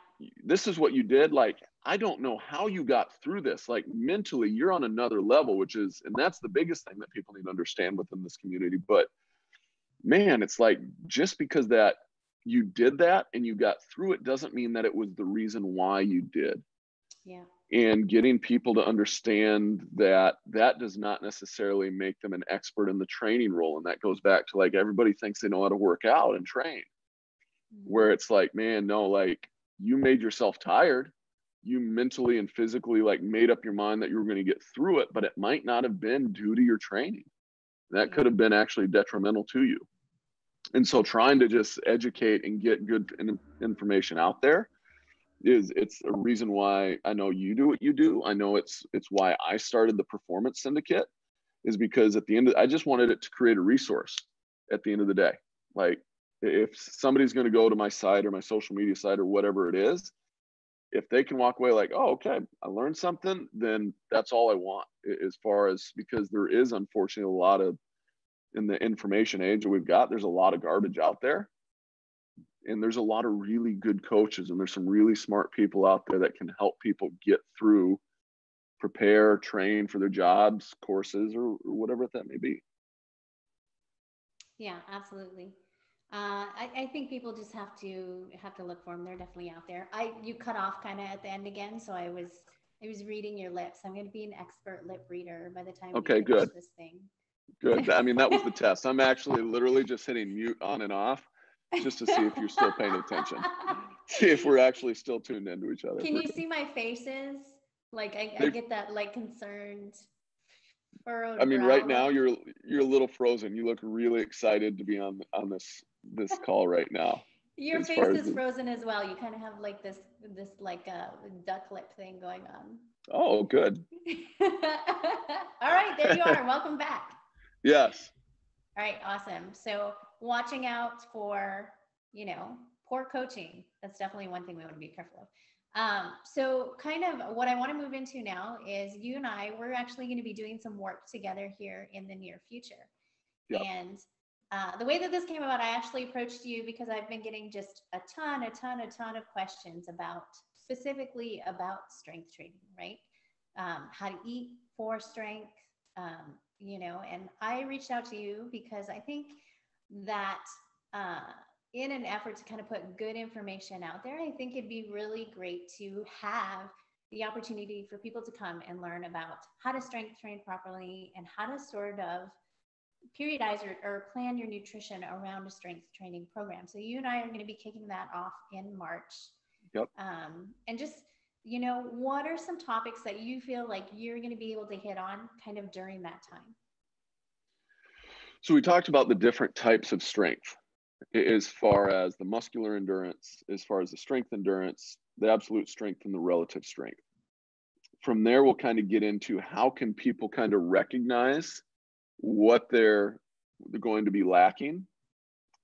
this is what you did. Like, I don't know how you got through this. Like, mentally, you're on another level, and that's the biggest thing that people need to understand within this community. But man, it's like, just because that you did that and you got through it doesn't mean that it was the reason why you did. Yeah. And getting people to understand that does not necessarily make them an expert in the training role. And that goes back to like, everybody thinks they know how to work out and train, where it's like, man, no, like, you made yourself tired. You mentally and physically like made up your mind that you were going to get through it, but it might not have been due to your training. That could have been actually detrimental to you. And so trying to just educate and get good information out there it's a reason why I know you do what you do. I know it's why I started the Performance Syndicate, is because at the end I just wanted it to create a resource at the end of the day. Like, if somebody's going to go to my site or my social media site or whatever it is, if they can walk away like, oh, okay, I learned something, then that's all I want, as far as, because there is unfortunately a lot of, in the information age that we've got, there's a lot of garbage out there. And there's a lot of really good coaches, and there's some really smart people out there that can help people get through, prepare, train for their jobs, courses, or whatever that may be. Yeah, absolutely. I think people just have to look for them. They're definitely out there. You cut off kind of at the end again, so I was reading your lips. I'm going to be an expert lip reader by the time we finish this thing. Good. I mean, that was the test. I'm actually literally just hitting mute on and off just to see if you're still paying attention. See if we're actually still tuned into each other. Can you see my faces? Like I get that like concerned furrowed I mean, brow. right now you're a little frozen. You look really excited to be on this call right now. Your face is frozen as well. You kind of have like this like duck lip thing going on. Oh, good. All right, there you are. Welcome back. Yes. All right, awesome. So watching out for, poor coaching. That's definitely one thing we want to be careful of. So kind of what I want to move into now is you and we're actually going to be doing some work together here in the near future. Yep. And the way that this came about, I actually approached you because I've been getting just a ton of questions specifically about strength training, right? How to eat for strength, and I reached out to you because I think that in an effort to kind of put good information out there, I think it'd be really great to have the opportunity for people to come and learn about how to strength train properly and how to sort of periodize or plan your nutrition around a strength training program. So you and I are going to be kicking that off in March. Yep. And just, what are some topics that you feel like you're going to be able to hit on kind of during that time? So we talked about the different types of strength, as far as the muscular endurance, as far as the strength endurance, the absolute strength, and the relative strength. from there, we'll kind of get into how can people kind of recognize what they're going to be lacking,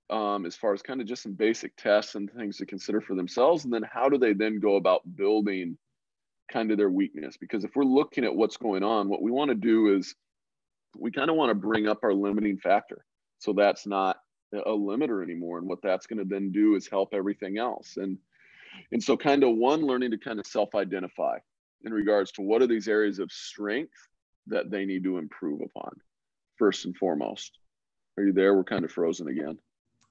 as far as kind of just some basic tests and things to consider for themselves. And then how do they then go about building kind of their weakness? Because if we're looking at what's going on, what we want to do is we kind of want to bring up our limiting factor. So that's not a limiter anymore. And what that's going to then do is help everything else. And so kind of learning to kind of self-identify in regards to what are these areas of strength that they need to improve upon first and foremost. Are you there? We're kind of frozen again.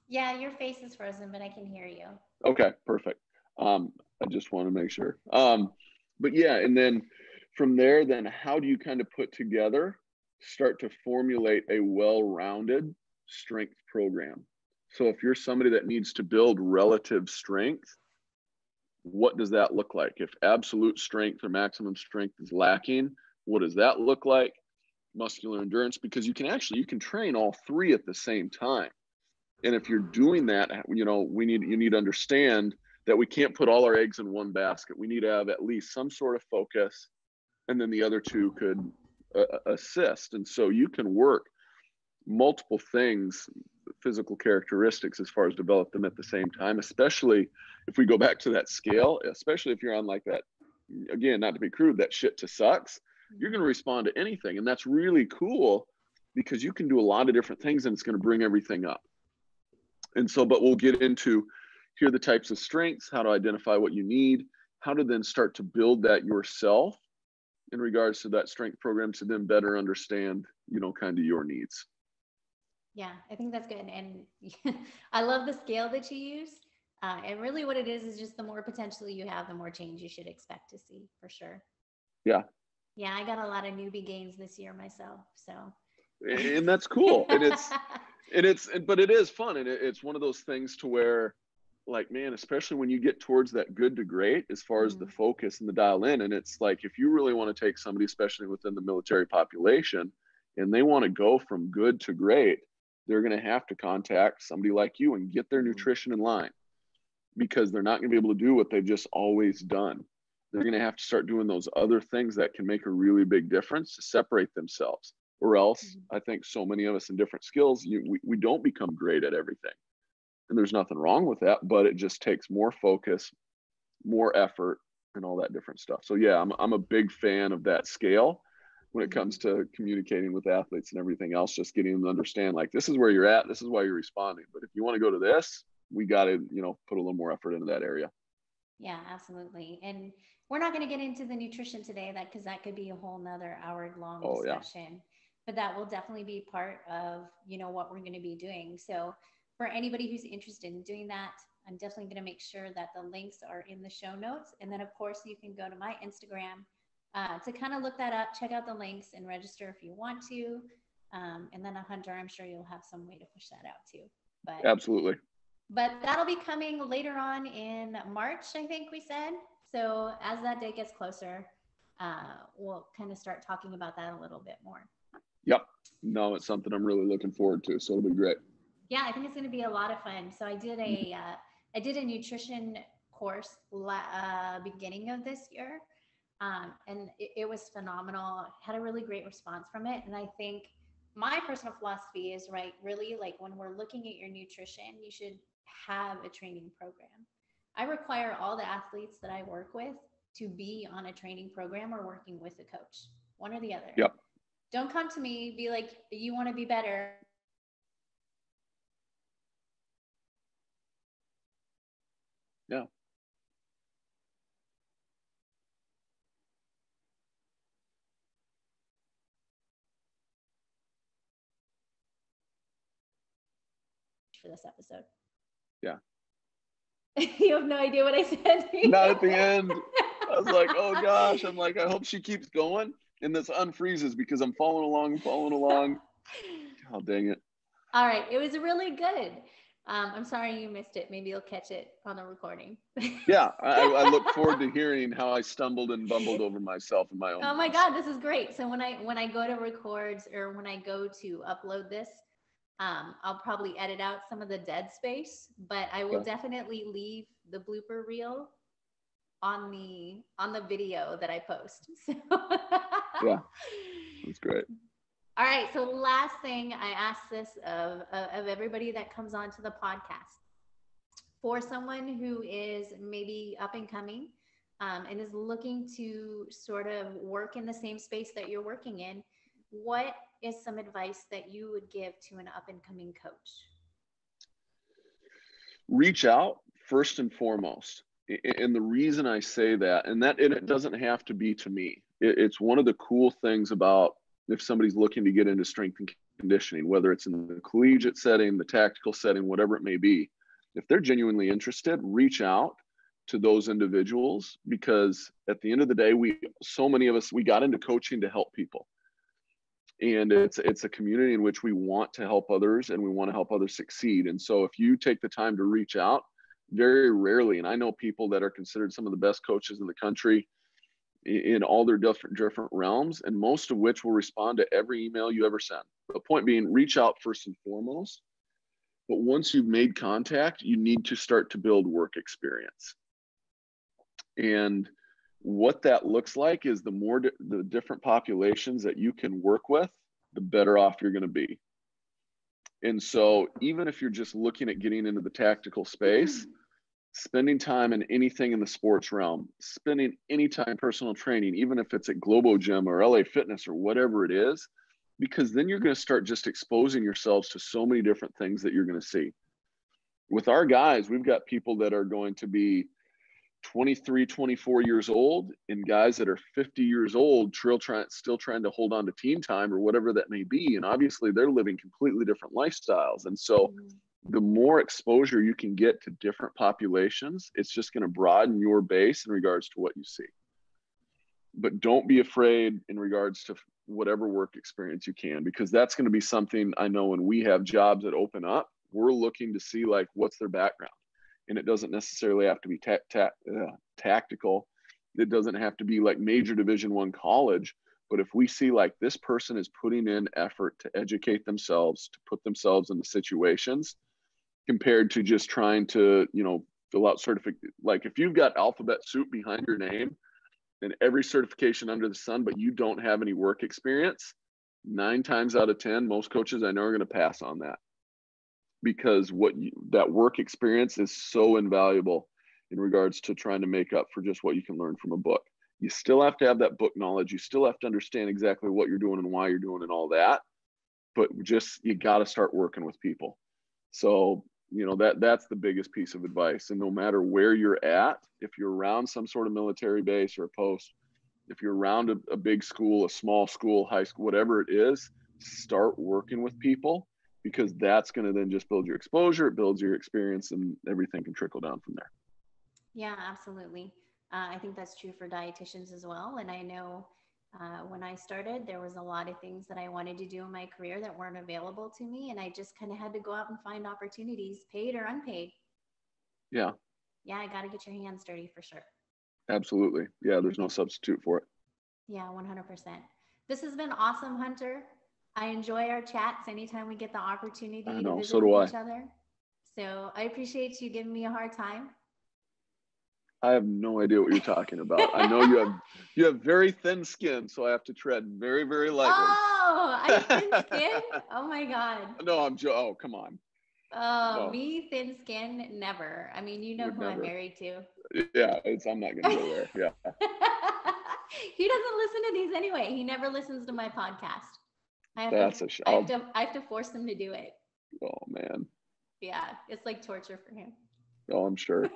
Yeah, your face is frozen, but I can hear you. Okay, perfect. I just want to make sure. But yeah, and then from there, then how do you kind of start to formulate a well-rounded strength program? So if you're somebody that needs to build relative strength, what does that look like? If absolute strength or maximum strength is lacking, what does that look like? Muscular endurance, because you can train all three at the same time. And if you're doing that, you need to understand that we can't put all our eggs in one basket. We need to have at least some sort of focus, and then the other two could assist. And so you can work multiple things, physical characteristics, as far as develop them at the same time, especially if we go back to that scale, especially if you're on like that, again, not to be crude, that shit to sucks, you're going to respond to anything. And that's really cool because you can do a lot of different things and it's going to bring everything up. And so, but we'll get into here are the types of strengths, how to identify what you need, how to then start to build that yourself in regards to that strength program to then better understand, kind of your needs. Yeah, I think that's good. And I love the scale that you use. And really what it is just the more potential you have, the more change you should expect to see, for sure. Yeah. Yeah, I got a lot of newbie gains this year myself. So. And that's cool. But it is fun. And it's one of those things to where, like, man, especially when you get towards that good to great, as far as the focus and the dial in, and it's like, if you really want to take somebody, especially within the military population, and they want to go from good to great, they're going to have to contact somebody like you and get their nutrition in line, because they're not going to be able to do what they've just always done. They're going to have to start doing those other things that can make a really big difference to separate themselves. Or else, I think so many of us in different skills, we don't become great at everything. And there's nothing wrong with that, but it just takes more focus, more effort, and all that different stuff. So yeah, I'm a big fan of that scale when it comes to communicating with athletes and everything else, just getting them to understand, like, this is where you're at, this is why you're responding. But if you want to go to this, we got to, put a little more effort into that area. Yeah, absolutely. And we're not going to get into the nutrition today, because that could be a whole nother hour-long discussion. Yeah. But that will definitely be part of, what we're going to be doing. So for anybody who's interested in doing that, I'm definitely going to make sure that the links are in the show notes. And then, of course, you can go to my Instagram to kind of look that up, check out the links, and register if you want to. And then, Hunter, I'm sure you'll have some way to push that out too. But absolutely. But that'll be coming later on in March, I think we said. So as that day gets closer, we'll kind of start talking about that a little bit more. Yep. No, it's something I'm really looking forward to. So it'll be great. Yeah, I think it's going to be a lot of fun. So I did a nutrition course beginning of this year, and it was phenomenal. Had a really great response from it, and I think my personal philosophy is, right, really, like, when we're looking at your nutrition, you should have a training program. I require all the athletes that I work with to be on a training program or working with a coach, one or the other. Yep. Don't come to me, be like, you want to be better. Yeah. For this episode. Yeah. You have no idea what I said. Not at the end. I was like, oh gosh. I'm like, I hope she keeps going. And this unfreezes because I'm following along. Oh, dang it. All right. It was really good. I'm sorry you missed it. Maybe you'll catch it on the recording. Yeah. I look forward to hearing how I stumbled and bumbled over myself in my own Oh my God, this is great. So when I go to record, or when I go to upload this, I'll probably edit out some of the dead space, but I will definitely leave the blooper reel on the video that I post. So Yeah, that's great. all right. So last thing, I ask this of everybody that comes onto the podcast. For someone who is maybe up and coming, and is looking to sort of work in the same space that you're working in, what is some advice that you would give to an up and coming coach? Reach out first and foremost. And the reason I say that, and it doesn't have to be to me. It's one of the cool things about if somebody's looking to get into strength and conditioning, whether it's in the collegiate setting, the tactical setting, whatever it may be, if they're genuinely interested, reach out to those individuals, because at the end of the day, so many of us, we got into coaching to help people. And it's a community in which we want to help others and we want to help others succeed. And so if you take the time to reach out, very rarely, and I know people that are considered some of the best coaches in the country in all their different realms, and most of which will respond to every email you ever send. The point being, reach out first and foremost. But once you've made contact, you need to start to build work experience. And what that looks like is the different populations that you can work with, the better off you're going to be. And so even if you're just looking at getting into the tactical space, spending time in anything in the sports realm, spending any time personal training, even if it's at Globo Gym or LA Fitness or whatever it is, because then you're going to start just exposing yourselves to so many different things that you're going to see. With our guys, we've got people that are going to be 23, 24 years old, and guys that are 50 years old still trying to hold on to team time or whatever that may be. And obviously they're living completely different lifestyles. And so the more exposure you can get to different populations, it's just going to broaden your base in regards to what you see. But don't be afraid in regards to whatever work experience you can, because that's going to be something I know when we have jobs that open up, we're looking to see like what's their background. And it doesn't necessarily have to be tactical. It doesn't have to be like major Division I college. But if we see like this person is putting in effort to educate themselves, to put themselves into situations, compared to just trying to, fill out like if you've got alphabet soup behind your name and every certification under the sun, but you don't have any work experience, 9 times out of 10, most coaches I know are going to pass on that. Because that work experience is so invaluable in regards to trying to make up for just what you can learn from a book. You still have to have that book knowledge. You still have to understand exactly what you're doing and why you're doing and all that. But you got to start working with people. So, that's the biggest piece of advice. And no matter where you're at, if you're around some sort of military base or a post, if you're around a big school, a small school, high school, whatever it is, start working with people. Because that's going to then just build your exposure, it builds your experience, and everything can trickle down from there. Yeah, absolutely. I think that's true for dietitians as well. And I know when I started, there was a lot of things that I wanted to do in my career that weren't available to me. And I just kind of had to go out and find opportunities, paid or unpaid. Yeah. Yeah, I got to get your hands dirty for sure. Absolutely. Yeah, there's no substitute for it. Yeah, 100%. This has been awesome, Hunter. I enjoy our chats anytime we get the opportunity to visit with each other. So I appreciate you giving me a hard time. I have no idea what you're talking about. I know you have very thin skin, so I have to tread very, very lightly. Oh, I have thin skin? Oh my God. No, oh, come on. Oh, no. Me, thin skin, never. I mean, who I'm married to. Yeah, I'm not going to go there. Yeah. He doesn't listen to these anyway. He never listens to my podcast. I have to force him to do it. Oh, man. Yeah, it's like torture for him. Oh, I'm sure.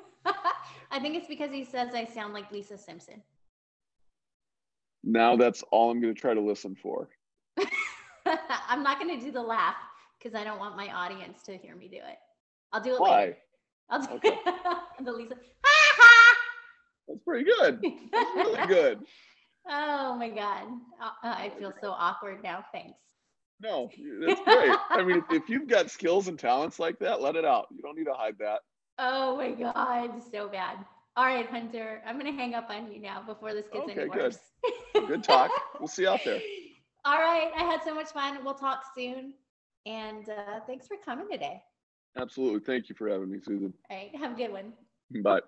I think it's because he says I sound like Lisa Simpson. Now that's all I'm going to try to listen for. I'm not going to do the laugh because I don't want my audience to hear me do it. I'll do it later. I'll do the Lisa. That's pretty good. That's really good. Oh my God. I feel so awkward now. Thanks. No, that's great. I mean, if you've got skills and talents like that, let it out. You don't need to hide that. Oh my God, so bad. All right, Hunter, I'm going to hang up on you now before this gets any worse. Good talk. We'll see you out there. All right. I had so much fun. We'll talk soon. And thanks for coming today. Absolutely. Thank you for having me, Susan. All right. Have a good one. Bye.